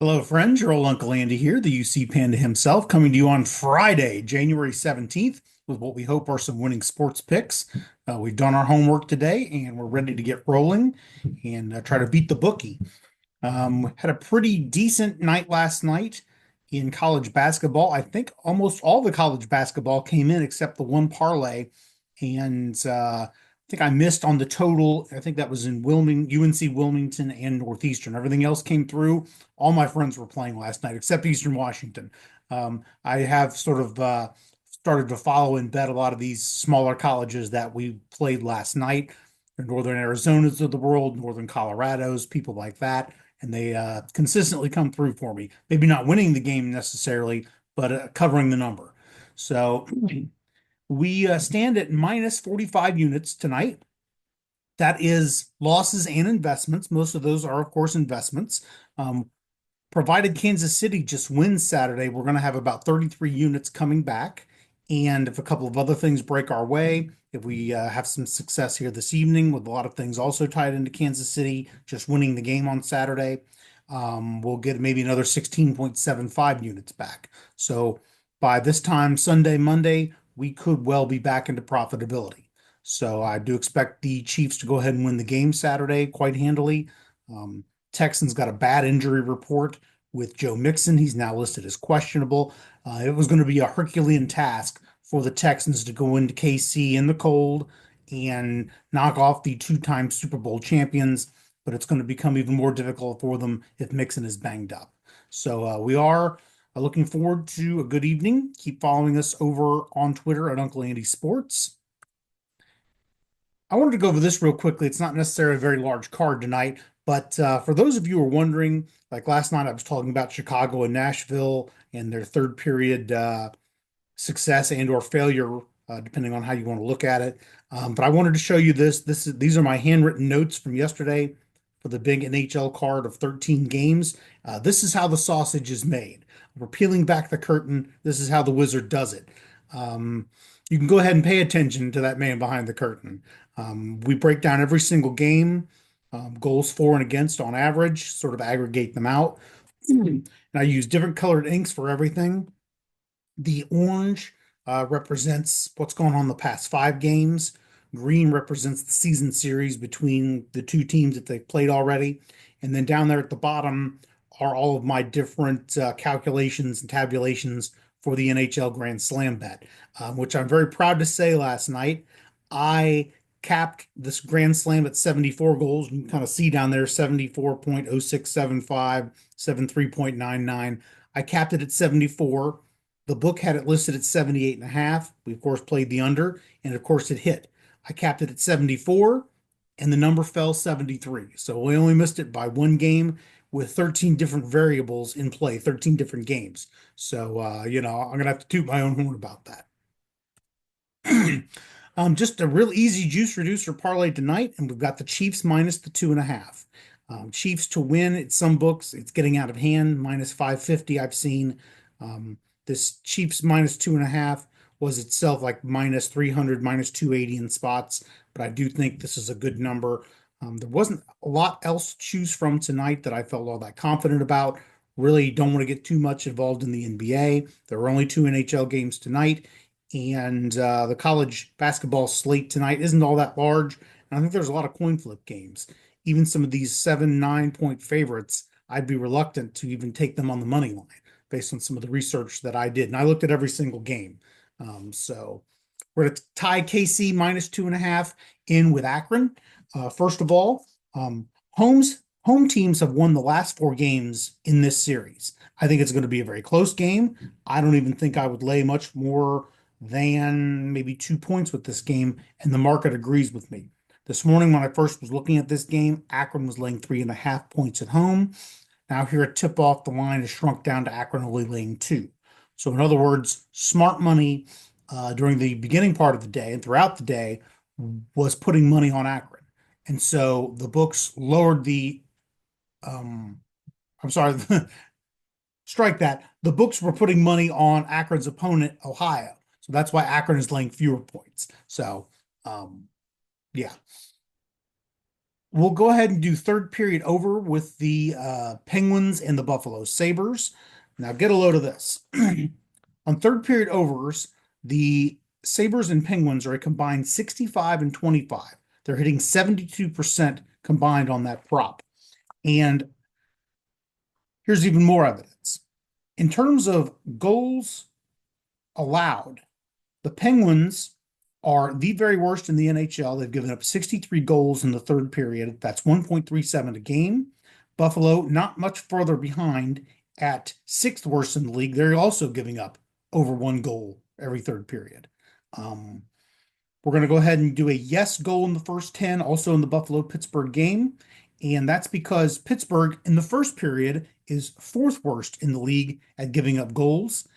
Hello, friends. Your old Uncle Andy here, the UC Panda himself, coming to you on Friday, January 17th, with what we hope are some winning sports picks. We've done our homework today and we're ready to get rolling and try to beat the bookie. Had a pretty decent night last night in college basketball. I think almost all the college basketball came in except the one parlay. And I think I missed on the total. I think that was in UNC Wilmington and Northeastern. Everything else came through. All my friends were playing last night except Eastern Washington. I have sort of started to follow and bet a lot of these smaller colleges that we played last night. The Northern Arizonas of the world, Northern Colorados, people like that, and they consistently come through for me. Maybe not winning the game necessarily, but covering the number. So we stand at minus 45 units tonight. That is losses and investments. Most of those are, of course, investments. Provided Kansas City just wins Saturday, we're going to have about 33 units coming back. And if a couple of other things break our way, if we have some success here this evening with a lot of things also tied into Kansas City, just winning the game on Saturday, we'll get maybe another 16.75 units back. So by this time, Sunday, Monday, we could well be back into profitability. So I do expect the Chiefs to go ahead and win the game Saturday quite handily. Um, Texans got a bad injury report with Joe Mixon. He's now listed as questionable. It was going to be a Herculean task for the Texans to go into KC in the cold and knock off the two-time Super Bowl champions, but it's going to become even more difficult for them if Mixon is banged up. So we are looking forward to a good evening. Keep following us over on Twitter at Uncle Andy Sports. I wanted to go over this real quickly. It's not necessarily a very large card tonight, but for those of you who are wondering, like last night, I was talking about Chicago and Nashville and their third period success and or failure, depending on how you want to look at it. But I wanted to show you this. These are my handwritten notes from yesterday for the big NHL card of 13 games. This is how the sausage is made. We're peeling back the curtain. This is how the wizard does it. Um, you can go ahead and pay attention to that man behind the curtain. We break down every single game, goals for and against on average, sort of aggregate them out. And I use different colored inks for everything. The orange represents what's going on in the past 5 games. Green represents the season series between the two teams that they've played already. And then down there at the bottom are all of my different calculations and tabulations for the NHL Grand Slam bet, which I'm very proud to say last night. I capped this Grand Slam at 74 goals. You can kind of see down there 74.0675, 73.99. I capped it at 74. The book had it listed at 78 and a half. We, of course, played the under, and of course, it hit. I capped it at 74, and the number fell 73. So we only missed it by one game with 13 different variables in play, 13 different games. So, I'm going to have to toot my own horn about that. Just a real easy juice reducer parlay tonight, and we've got the Chiefs minus the 2.5. Chiefs to win at some books, it's getting out of hand, minus 550 I've seen. Um, this Chiefs minus 2.5 was itself like minus 300, minus 280 in spots, but I do think this is a good number. There wasn't a lot else to choose from tonight that I felt all that confident about. Really don't want to get too much involved in the NBA. There were only two NHL games tonight, and the college basketball slate tonight isn't all that large. And I think there's a lot of coin flip games. Even some of these 7, 9 point favorites, I'd be reluctant to even take them on the money line based on some of the research that I did. And I looked at every single game. So we're going to tie KC minus 2.5 in with Akron. First of all, home teams have won the last 4 games in this series. I think it's going to be a very close game. I don't even think I would lay much more than maybe 2 points with this game, and the market agrees with me. This morning, when I first was looking at this game, Akron was laying 3.5 points at home. Now, here a tip off, the line has shrunk down to Akron only laying 2. So, in other words, smart money during the beginning part of the day and throughout the day was putting money on Akron. And so the books lowered um, I'm sorry, strike that. The books were putting money on Akron's opponent, Ohio. So that's why Akron is laying fewer points. So, yeah. Um, yeah. We'll go ahead and do third period over with the Penguins and the Buffalo Sabres. Now get a load of this. On third period overs, the Sabres and Penguins are a combined 65 and 25. They're hitting 72% combined on that prop. And here's even more evidence. In terms of goals allowed, the Penguins are the very worst in the NHL. They've given up 63 goals in the third period. That's 1.37 a game. Buffalo, not much further behind at sixth worst in the league. They're also giving up over one goal every third period. Um, we're going to go ahead and do a yes goal in the first 10, also in the Buffalo Pittsburgh game. And that's because Pittsburgh in the first period is fourth worst in the league at giving up goals.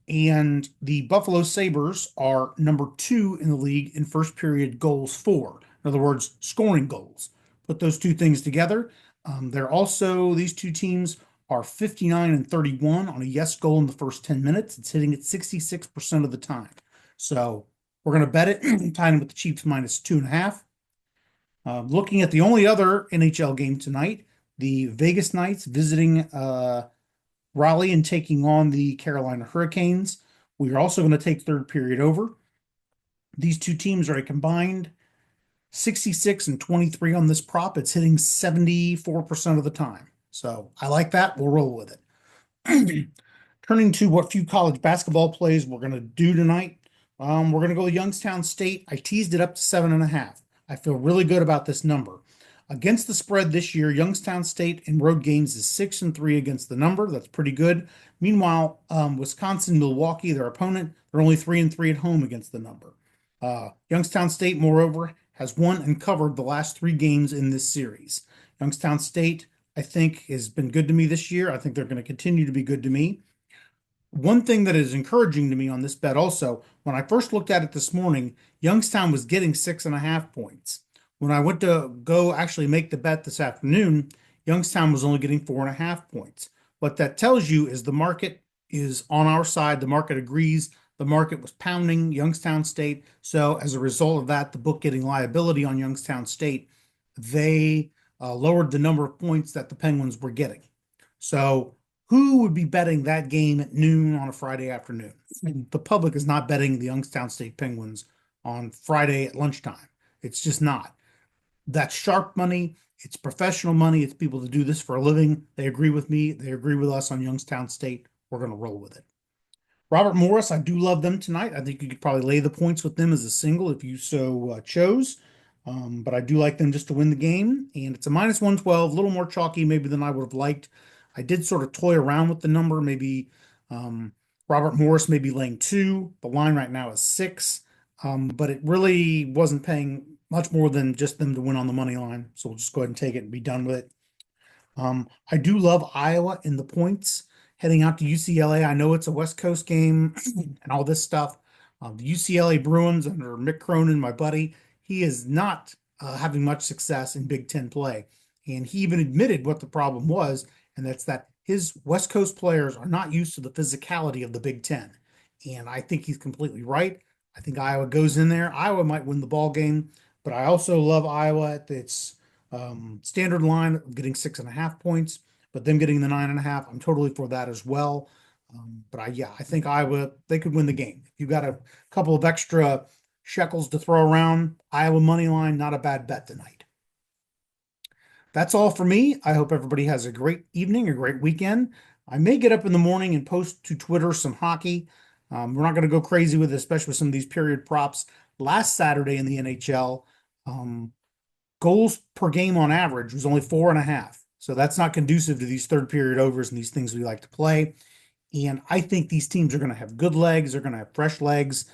And the Buffalo Sabres are number 2 in the league in first period goals for. In other words, scoring goals. Put those two things together. These two teams are 59 and 31 on a yes goal in the first 10 minutes. It's hitting it 66% of the time. So we're going to bet it, tying with the Chiefs minus 2.5. Looking at the only other NHL game tonight, the Vegas Knights visiting Raleigh and taking on the Carolina Hurricanes. We are also going to take third period over. These two teams are a combined 66 and 23 on this prop. It's hitting 74% of the time. So I like that. We'll roll with it. Turning to what few college basketball plays we're going to do tonight. We're going to go with Youngstown State. I teased it up to 7.5. I feel really good about this number. Against the spread this year, Youngstown State in road games is 6-3 against the number. That's pretty good. Meanwhile, Wisconsin, Milwaukee, their opponent, they're only 3-3 at home against the number. Youngstown State, moreover, has won and covered the last 3 games in this series. Youngstown State, I think, has been good to me this year. I think they're going to continue to be good to me. One thing that is encouraging to me on this bet also, when I first looked at it this morning, Youngstown was getting 6.5 points. When I went to go actually make the bet this afternoon, Youngstown was only getting 4.5 points. What that tells you is the market is on our side. The market agrees. The market was pounding Youngstown State. So as a result of that, the book getting liability on Youngstown State, they lowered the number of points that the Penguins were getting. So who would be betting that game at noon on a Friday afternoon? The public is not betting the Youngstown State Penguins on Friday at lunchtime. It's just not. That's sharp money. It's professional money. It's people that do this for a living. They agree with me. They agree with us on Youngstown State. We're going to roll with it. Robert Morris, I do love them tonight. I think you could probably lay the points with them as a single if you so chose. But I do like them just to win the game. And it's a minus 112, a little more chalky maybe than I would have liked. I did sort of toy around with the number. Maybe Robert Morris may be laying 2. The line right now is 6. But it really wasn't paying much more than just them to win on the money line. So we'll just go ahead and take it and be done with it. I do love Iowa in the points heading out to UCLA. I know it's a West Coast game and all this stuff. The UCLA Bruins under Mick Cronin, my buddy, he is not having much success in Big Ten play. And he even admitted what the problem was, and that's that his West Coast players are not used to the physicality of the Big Ten. And I think he's completely right. I think Iowa goes in there. Iowa might win the ball game, but I also love Iowa at its standard line of getting 6.5 points, but them getting the 9.5. I'm totally for that as well. I think Iowa, they could win the game. If you got a couple of extra shekels to throw around, Iowa money line, not a bad bet tonight. That's all for me. I hope everybody has a great evening, a great weekend. I may get up in the morning and post to Twitter some hockey. We're not going to go crazy with it, especially with some of these period props. Last Saturday in the NHL, goals per game on average was only 4.5. So that's not conducive to these third period overs and these things we like to play. And I think these teams are going to have good legs. They're going to have fresh legs.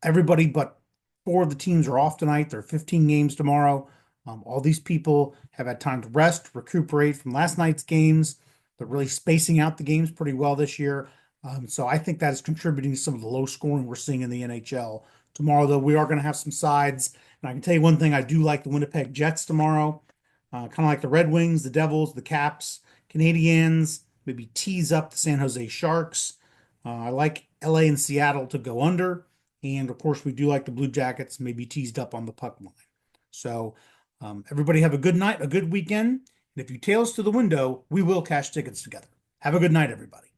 Everybody but 4 of the teams are off tonight. There are 15 games tomorrow. All these people have had time to rest, recuperate from last night's games. They're really spacing out the games pretty well this year. So I think that is contributing to some of the low scoring we're seeing in the NHL. Tomorrow, though, we are going to have some sides. And I can tell you one thing, I do like the Winnipeg Jets tomorrow. Kind of like the Red Wings, the Devils, the Caps, Canadiens, maybe tease up the San Jose Sharks. I like LA and Seattle to go under. And of course, we do like the Blue Jackets, maybe teased up on the puck line. So Everybody have a good night, a good weekend. And if you tails to the window, we will cash tickets together. Have a good night, everybody.